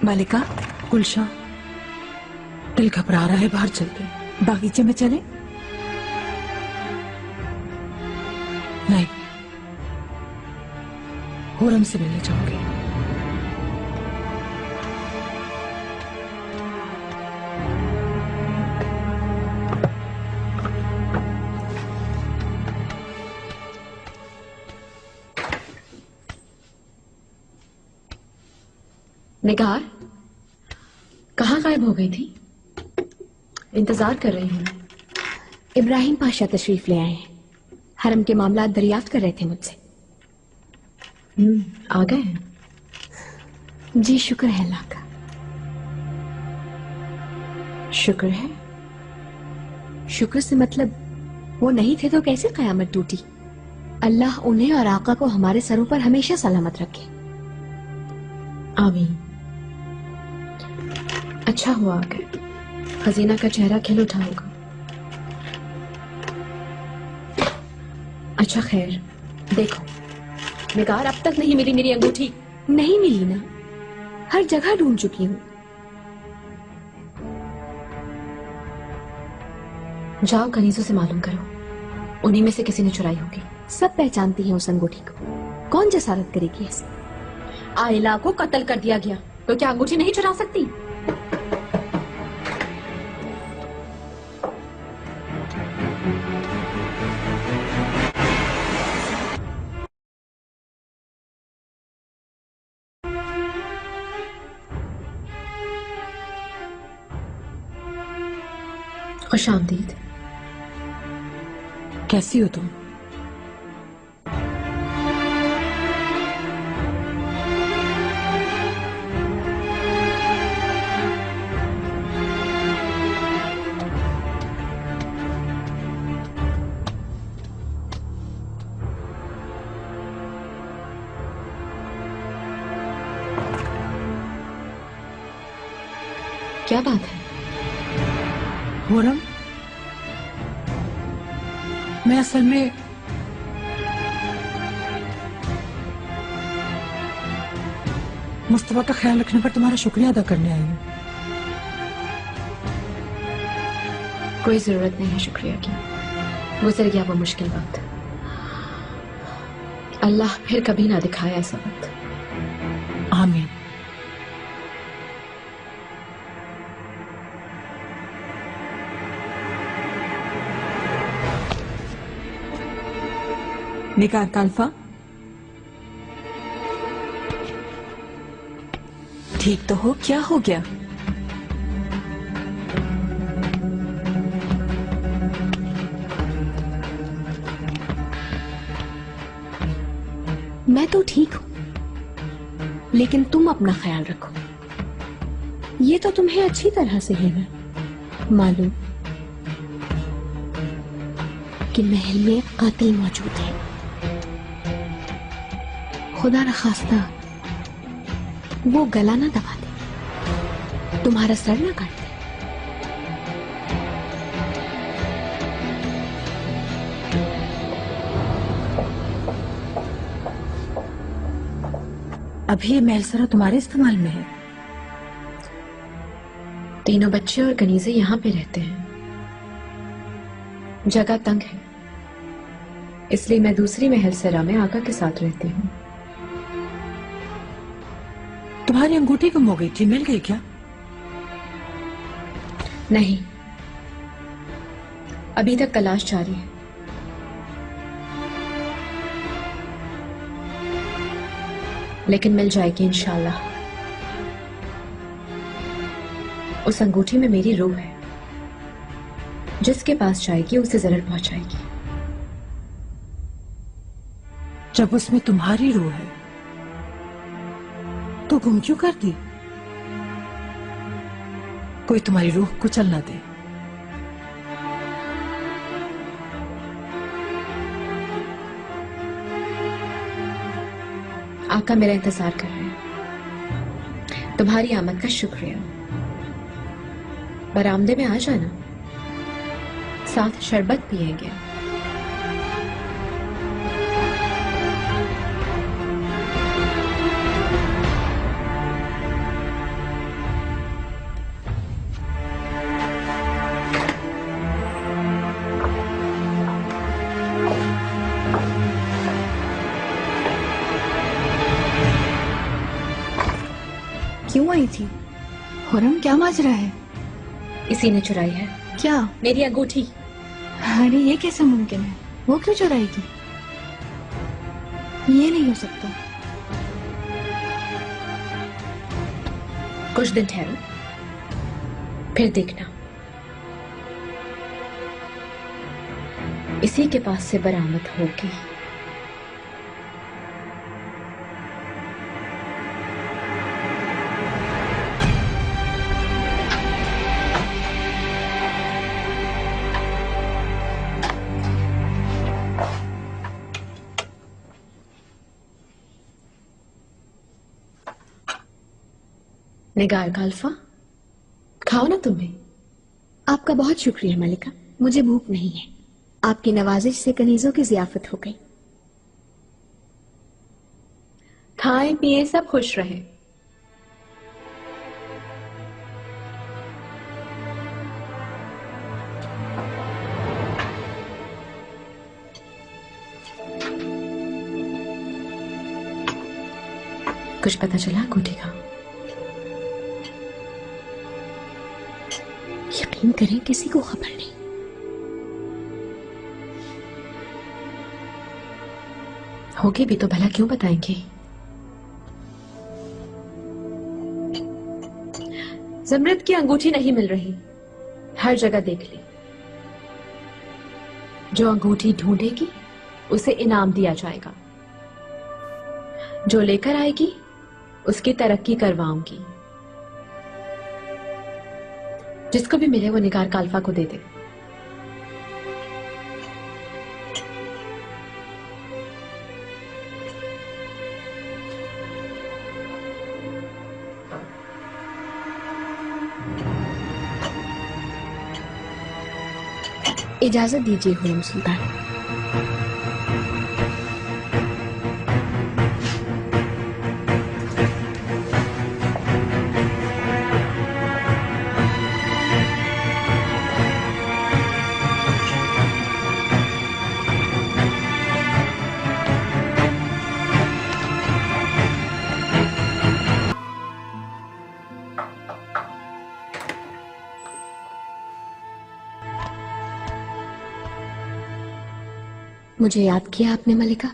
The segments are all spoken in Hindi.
मालिका, गुलशन, दिल घबरा रहा है, बाहर चलते हैं। बागीचे में चले? नहीं, हुरम से मिलने जाओगे। निगार, कहाँ गायब हो गई थी? इंतजार कर रही हूँ। इब्राहिम पाशा तशरीफ ले आए हैं। हरम के मामला दरियाफ्त कर रहे थे मुझसे। आ गए हैं? जी, शुक्र है अल्लाह का। शुक्र है? शुक्र से मतलब वो नहीं थे तो कैसे कयामत टूटी। अल्लाह उन्हें और आका को हमारे सरों पर हमेशा सलामत रखे। आमीन। अच्छा हुआ आ गए। खजीना का चेहरा खिल उठा होगा। अच्छा खैर, देखो निगार, अब तक नहीं मिली मेरी अंगूठी। नहीं मिली ना, हर जगह ढूंढ चुकी हूँ। जाओ कनीजों से मालूम करो, उन्हीं में से किसी ने चुराई होगी। सब पहचानती हैं उस अंगूठी को, कौन जसारत करेगी ऐसे? आइला को कत्ल कर दिया गया तो क्या अंगूठी नहीं चुरा सकती? खुशामदीद। कैसी हो तुम? क्या बात है? हुरम, मैं असल में मुस्तफा का ख्याल रखने पर तुम्हारा शुक्रिया अदा करने आई हूँ। कोई जरूरत नहीं है शुक्रिया की, गुजर गया वो मुश्किल वक्त। अल्लाह फिर कभी ना दिखाया ऐसा वक्त। आमीन। निगार काल्फा, ठीक तो हो? क्या हो गया? मैं तो ठीक हूँ, लेकिन तुम अपना ख्याल रखो। ये तो तुम्हें अच्छी तरह से है ना मालूम कि महल में कातिल मौजूद है। खुदा न खास्ता वो गला ना दबा दे, तुम्हारा सर ना काट दे। अभी ये महलसरा तुम्हारे इस्तेमाल में है? तीनों बच्चे और कनीजे यहाँ पे रहते हैं। जगह तंग है, इसलिए मैं दूसरी महल सरा में आका के साथ रहती हूँ। तुम्हारी अंगूठी गुम हो गई थी, मिल गई क्या? नहीं, अभी तक तलाश जारी है। लेकिन मिल जाएगी इंशाल्लाह। उस अंगूठी में मेरी रूह है, जिसके पास जाएगी उसे जरूर पहुंचाएगी। जब उसमें तुम्हारी रूह है तो गुम क्यों कर दी? कोई तुम्हारी रूह को चल ना दे। आका मेरा इंतजार कर रहे हैं। तुम्हारी आमद का शुक्रिया। बरामदे में आ जाना, साथ शरबत पिएंगे। रही थी? खुरम, क्या माजरा है? इसी ने चुराई है क्या? मेरी अंगूठी। अरे ये कैसे मुमकिन है? वो क्यों चुराएगी? ये नहीं हो सकता। कुछ दिन ठहरो, फिर देखना। इसी के पास से बरामद होगी। निगार का अल्फा, खाओ ना तुम भी। आपका बहुत शुक्रिया मलिका, मुझे भूख नहीं है। आपकी नवाजिश से कनीजों की जियाफत हो गई। खाएं पिए सब खुश रहे। कुछ पता चला अंगूठी का? यकीन करें किसी को खबर नहीं। होगी भी तो भला क्यों बताएंगे? जमरत की अंगूठी नहीं मिल रही, हर जगह देख ली। जो अंगूठी ढूंढेगी उसे इनाम दिया जाएगा, जो लेकर आएगी उसकी तरक्की करवाऊंगी। जिसको भी मिले वो निगार काल्फा को दे दे। इजाजत दीजिए हुरम सुल्तान। मुझे याद किया आपने मलिका?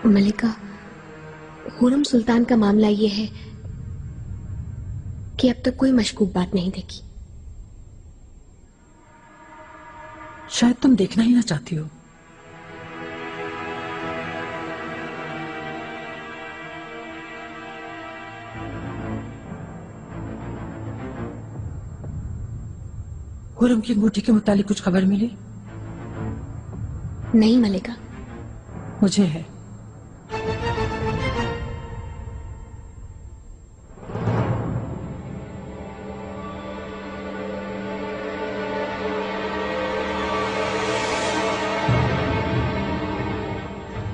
मलिका, हुरम सुल्तान का मामला यह है कि अब तक कोई मशकूक बात नहीं देखी। शायद तुम देखना ही ना चाहती हो। हुरम की अंगूठी के मुतालिक कुछ खबर मिली? नहीं मलिका। मुझे है।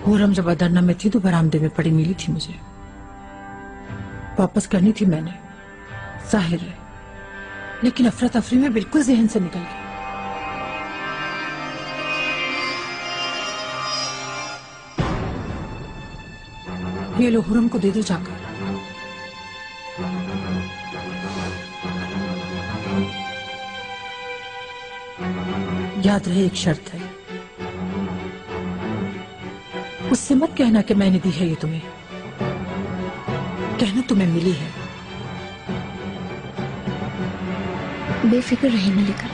हुरम जब अदरना में थी तो बरामदे में पड़ी मिली थी मुझे। वापस करनी थी मैंने, जाहिर है, लेकिन अफरा तफरी में बिल्कुल जहन से निकल गई। ये लो, हुरम को दे दो जाकर। याद रहे, एक शर्त है, उससे मत कहना कि मैंने दी है ये तुम्हें। कहना तुम्हें मिली है। बेफिक्र रही मलिका।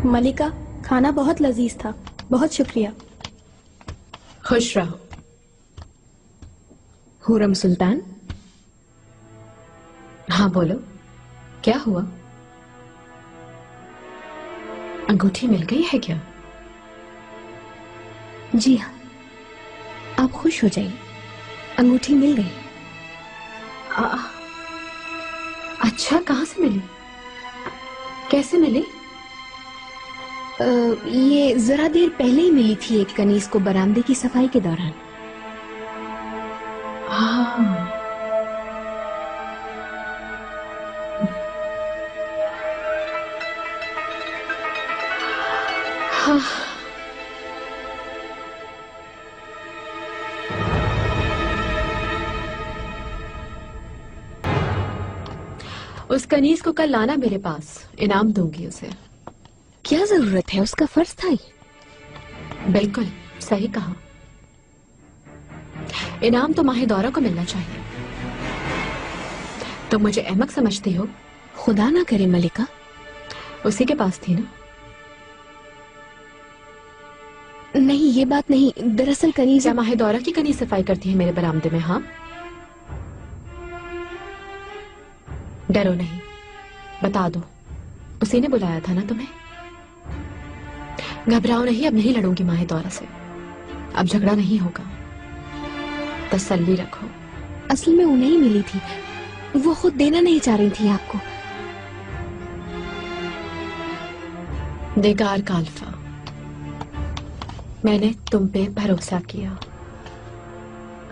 मलिका, खाना बहुत लजीज था, बहुत शुक्रिया। खुश रहो। हुरम सुल्तान, हाँ बोलो, क्या हुआ? अंगूठी मिल गई है क्या? जी हाँ, आप खुश हो जाइए, अंगूठी मिल गई। अच्छा, कहाँ से मिली? कैसे मिली? ये जरा देर पहले ही मिली थी एक कनीज को बरामदे की सफाई के दौरान। हाँ। हाँ। उस कनीज को कल लाना मेरे पास, इनाम दूंगी उसे। क्या जरूरत है, उसका फर्ज था ही। बिल्कुल सही कहा। इनाम तो माहे दौरा को मिलना चाहिए। तो मुझे अहमक समझती हो? खुदा ना करे मलिका। उसी के पास थी ना? नहीं, ये बात नहीं, दरअसल कनीज। क्या माहे दौरा की कनीज सफाई करती है मेरे बरामदे में? हाँ, डरो नहीं, बता दो, उसी ने बुलाया था ना तुम्हें। घबराओ नहीं, अब नहीं लड़ूंगी माहे दौरा से, अब झगड़ा नहीं होगा, तसल्ली रखो। असल में उन्हें ही मिली थी, वो खुद देना नहीं चाह रही थी आपको। बेकार काल्फा, मैंने तुम पे भरोसा किया,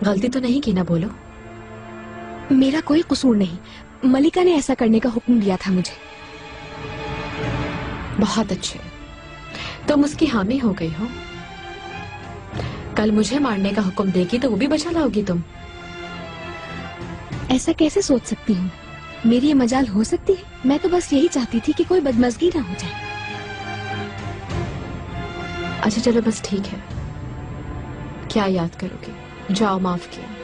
गलती तो नहीं की ना? बोलो। मेरा कोई कसूर नहीं, मलिका ने ऐसा करने का हुक्म दिया था मुझे। बहुत अच्छे, तुम उसकी हामी हो गई हो। कल मुझे मारने का हुक्म देगी तो वो भी बचा लाओगी तुम? ऐसा कैसे सोच सकती हूँ? मेरी ये मजाल हो सकती है? मैं तो बस यही चाहती थी कि कोई बदमजगी ना हो जाए। अच्छा चलो, बस ठीक है, क्या याद करोगे? जाओ, माफ किया।